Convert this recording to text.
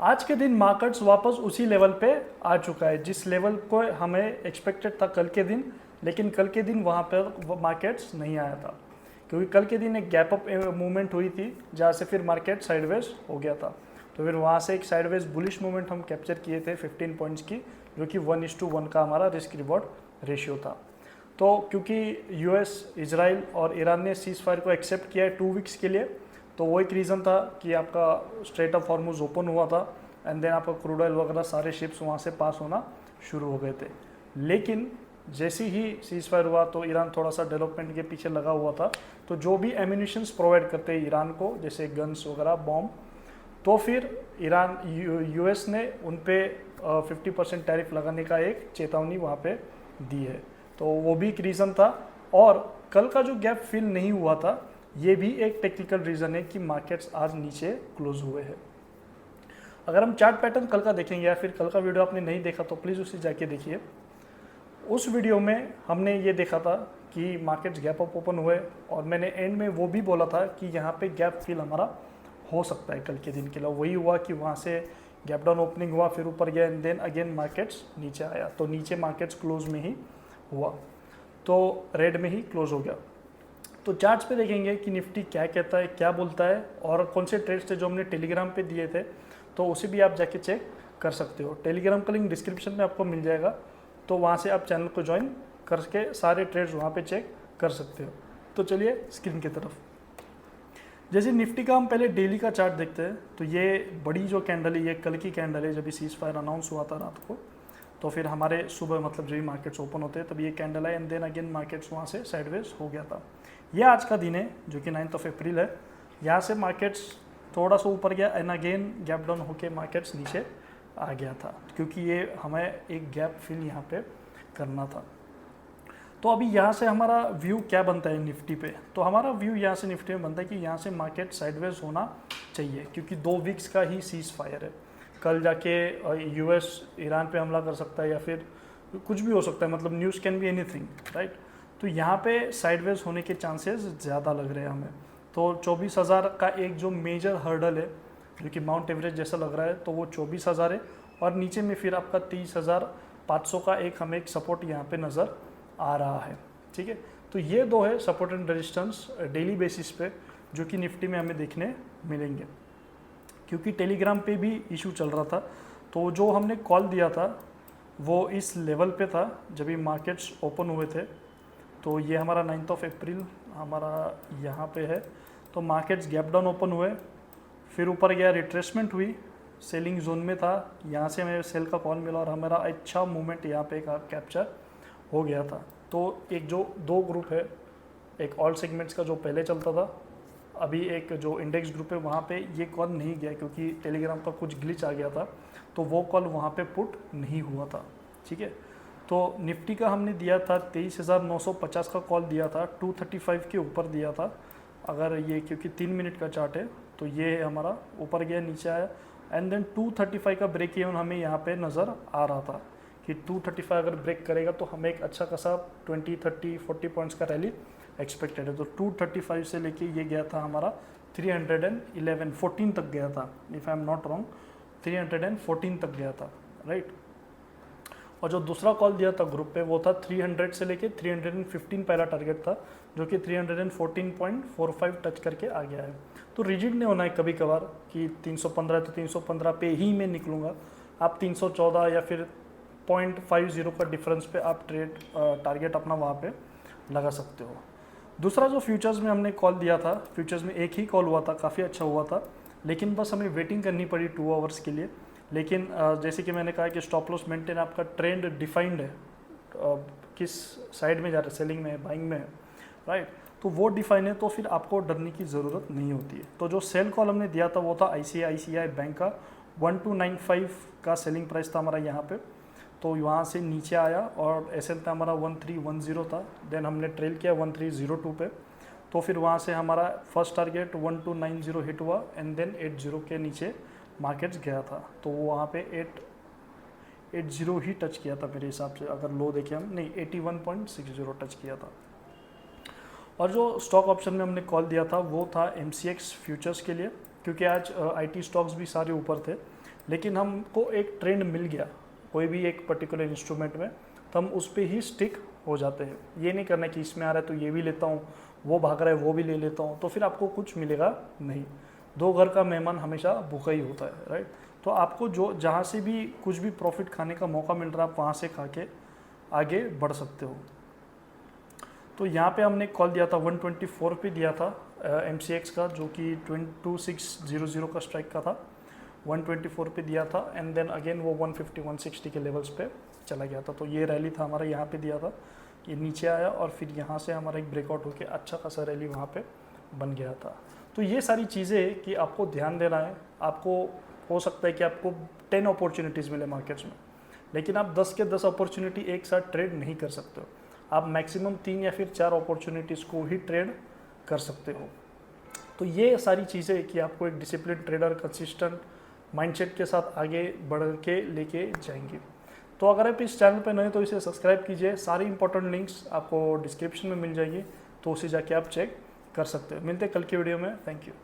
आज के दिन मार्केट्स वापस उसी लेवल पे आ चुका है जिस लेवल को हमें एक्सपेक्टेड था कल के दिन, लेकिन कल के दिन वहाँ पर मार्केट्स नहीं आया था क्योंकि कल के दिन एक गैप अप मूवमेंट हुई थी जहाँ से फिर मार्केट साइडवेज हो गया था। तो फिर वहाँ से एक साइडवेज बुलिश मूवमेंट हम कैप्चर किए थे 15 पॉइंट्स की, जो कि 1:1 का हमारा रिस्क रिवॉर्ड रेशियो था। तो क्योंकि यूएस, इजराइल और ईरान ने सीज फायर को एक्सेप्ट किया है 2 वीक्स के लिए, तो वो एक रीज़न था कि आपका स्ट्रेट ऑफ हॉर्मुज ओपन हुआ था एंड देन आपका क्रूड ऑयल वगैरह सारे शिप्स वहाँ से पास होना शुरू हो गए थे। लेकिन जैसे ही सीज फायर हुआ तो ईरान थोड़ा सा डेवलपमेंट के पीछे लगा हुआ था, तो जो भी एम्यूनिशंस प्रोवाइड करते हैं ईरान को, जैसे गन्स वगैरह, बॉम्ब, तो फिर ईरान यूएस ने उन पे 50% टैरिफ लगाने का एक चेतावनी वहाँ पे दी है। तो वो भी एक रीज़न था। और कल का जो गैप फिल नहीं हुआ था, ये भी एक टेक्निकल रीज़न है कि मार्केट्स आज नीचे क्लोज हुए हैं। अगर हम चार्ट पैटर्न कल का देखेंगे या फिर कल का वीडियो आपने नहीं देखा तो प्लीज़ उसे जाके देखिए। उस वीडियो में हमने ये देखा था कि मार्केट्स गैप अप ओपन हुए और मैंने एंड में वो भी बोला था कि यहाँ पे गैप फिल हमारा हो सकता है कल के दिन के लिए। वही हुआ कि वहाँ से गैप डाउन ओपनिंग हुआ, फिर ऊपर गया एंड देन अगेन मार्केट्स नीचे आया। तो नीचे मार्केट्स क्लोज में ही हुआ, तो रेड में ही क्लोज हो गया। तो चार्ट्स पे देखेंगे कि निफ्टी क्या कहता है, क्या बोलता है, और कौन से ट्रेड्स थे जो हमने टेलीग्राम पे दिए थे, तो उसे भी आप जाके चेक कर सकते हो। टेलीग्राम का लिंक डिस्क्रिप्शन में आपको मिल जाएगा, तो वहाँ से आप चैनल को ज्वाइन करके सारे ट्रेड्स वहाँ पे चेक कर सकते हो। तो चलिए स्क्रीन की तरफ। जैसे निफ्टी का हम पहले डेली का चार्ट देखते हैं, तो ये बड़ी जो कैंडल है ये कल की कैंडल है, जब सीज फायर अनाउंस हुआ था रात को। तो फिर हमारे सुबह मतलब जब भी मार्केट्स ओपन होते हैं तब ये कैंडल है एंड देन अगेन मार्केट्स वहाँ से साइडवेज हो गया था। ये आज का दिन है जो कि 9 अप्रैल है। यहाँ से मार्केट्स थोड़ा सा ऊपर गया एंड अगेन गैप डाउन होके मार्केट्स नीचे आ गया था, क्योंकि ये हमें एक गैप फिल यहाँ पे करना था। तो अभी यहाँ से हमारा व्यू क्या बनता है निफ्टी पे, तो हमारा व्यू यहाँ से निफ्टी में बनता है कि यहाँ से मार्केट साइडवेज होना चाहिए, क्योंकि 2 वीक्स का ही सीज फायर है। कल जाके यूएस ईरान पे हमला कर सकता है या फिर कुछ भी हो सकता है, मतलब news can be anything, right. तो यहाँ पे साइडवेज होने के चांसेस ज़्यादा लग रहे हैं हमें। तो 24,000 का एक जो मेजर हर्डल है, जो कि माउंट एवरेस्ट जैसा लग रहा है, तो वो 24,000 है। और नीचे में फिर आपका 30,500 का एक हमें एक सपोर्ट यहाँ पे नज़र आ रहा है, ठीक है। तो ये दो है support and resistance daily basis पे, जो कि निफ्टी में हमें देखने मिलेंगे। क्योंकि टेलीग्राम पे भी इशू चल रहा था, तो जो हमने कॉल दिया था वो इस लेवल पे था जब ये मार्केट्स ओपन हुए थे। तो ये हमारा 9 अप्रैल हमारा यहाँ पे है। तो मार्केट्स गैप डाउन ओपन हुए, फिर ऊपर गया, रिट्रेसमेंट हुई, सेलिंग जोन में था, यहाँ से हमें सेल का कॉल मिला और हमारा अच्छा मूवमेंट यहाँ पे कैप्चर हो गया था। तो एक जो 2 ग्रुप है, एक ऑल सेगमेंट्स का जो पहले चलता था, अभी एक जो इंडेक्स ग्रुप है वहाँ पे ये कॉल नहीं गया क्योंकि टेलीग्राम का कुछ ग्लिच आ गया था, तो वो कॉल वहाँ पे पुट नहीं हुआ था, ठीक है। तो निफ्टी का हमने दिया था 23,950 का कॉल दिया था, 235 के ऊपर दिया था। अगर ये क्योंकि 3 मिनट का चार्ट है, तो ये हमारा ऊपर गया, नीचे आया एंड देन 235 का ब्रेक इवन हमें यहाँ पे नज़र आ रहा था कि 235 अगर ब्रेक करेगा तो हमें एक अच्छा खासा 20, 30, 40 पॉइंट्स का रैली एक्सपेक्टेड है। तो 235 से लेके ये गया था हमारा 311, 14 तक गया था, if I am not wrong, 314 तक गया था, राइट। और जो दूसरा कॉल दिया था ग्रुप पे वो था 300 से लेके 315 पहला टारगेट था, जो कि 314.45 टच करके आ गया है। तो रिजिड नहीं होना है कभी कभार कि 315 तो 315 पे ही मैं निकलूँगा। आप 314 या फिर 0.50 का डिफरेंस पे आप ट्रेड टारगेट अपना वहाँ पे लगा सकते हो। दूसरा जो फ्यूचर्स में हमने कॉल दिया था, फ्यूचर्स में एक ही कॉल हुआ था, काफ़ी अच्छा हुआ था, लेकिन बस हमें वेटिंग करनी पड़ी 2 आवर्स के लिए। लेकिन जैसे कि मैंने कहा कि स्टॉप लॉस मेंटेन, आपका ट्रेंड डिफाइंड है, किस साइड में जा रहा है, सेलिंग में है, बाइंग में है, राइट। तो वो डिफाइन है, तो फिर आपको डरने की ज़रूरत नहीं होती है। तो जो सेल कॉल हमने दिया था वो था ICICI बैंक का 1295 का सेलिंग प्राइस था हमारा यहाँ पे। तो वहाँ से नीचे आया और SL था हमारा 1310 था, देन हमने ट्रेल किया 1302 पे। तो फिर वहाँ से हमारा फर्स्ट टारगेट 1290 हिट हुआ एंड देन 80 के नीचे मार्केट्स गया था। तो वो वहाँ पे 880 ही टच किया था मेरे हिसाब से, अगर लो देखें हम, नहीं 81.60 टच किया था। और जो स्टॉक ऑप्शन में हमने कॉल दिया था वो था MCX फ्यूचर्स के लिए, क्योंकि आज IT स्टॉक्स भी सारे ऊपर थे, लेकिन हमको एक ट्रेंड मिल गया कोई भी एक पर्टिकुलर इंस्ट्रूमेंट में, तो हम उस पर ही स्टिक हो जाते हैं। ये नहीं करना कि इसमें आ रहा है तो ये भी लेता हूँ, वो भाग रहा है वो भी ले लेता हूँ, तो फिर आपको कुछ मिलेगा नहीं। दो घर का मेहमान हमेशा भूखा ही होता है, राइट। तो आपको जो जहाँ से भी कुछ भी प्रॉफिट खाने का मौका मिल रहा है आप वहाँ से खा के आगे बढ़ सकते हो। तो यहाँ पे हमने कॉल दिया था 124 पे दिया था MCX का, जो कि 2600 का स्ट्राइक का था, 124 पे दिया था एंड देन अगेन वो 150 160 के लेवल्स पे चला गया था। तो ये रैली था हमारा, यहाँ पे दिया था, ये नीचे आया और फिर यहाँ से हमारा एक ब्रेकआउट होके अच्छा खासा रैली वहाँ पे बन गया था। तो ये सारी चीज़ें कि आपको ध्यान देना है। आपको हो सकता है कि आपको 10 अपॉर्चुनिटीज़ मिले मार्केट्स में, लेकिन आप 10 के 10 अपॉर्चुनिटी एक साथ ट्रेड नहीं कर सकते हो। आप मैक्सिमम 3 या फिर 4 अपॉर्चुनिटीज़ को ही ट्रेड कर सकते हो। तो ये सारी चीज़ें कि आपको एक डिसिप्लिन ट्रेडर कंसिस्टेंट माइंडसेट के साथ आगे बढ़ के लेके जाएंगे। तो अगर आप इस चैनल पर नए तो इसे सब्सक्राइब कीजिए। सारी इंपॉर्टेंट लिंक्स आपको डिस्क्रिप्शन में मिल जाएगी, तो उसे जाके आप चेक कर सकते हो। मिलते हैं कल की वीडियो में। Thank you.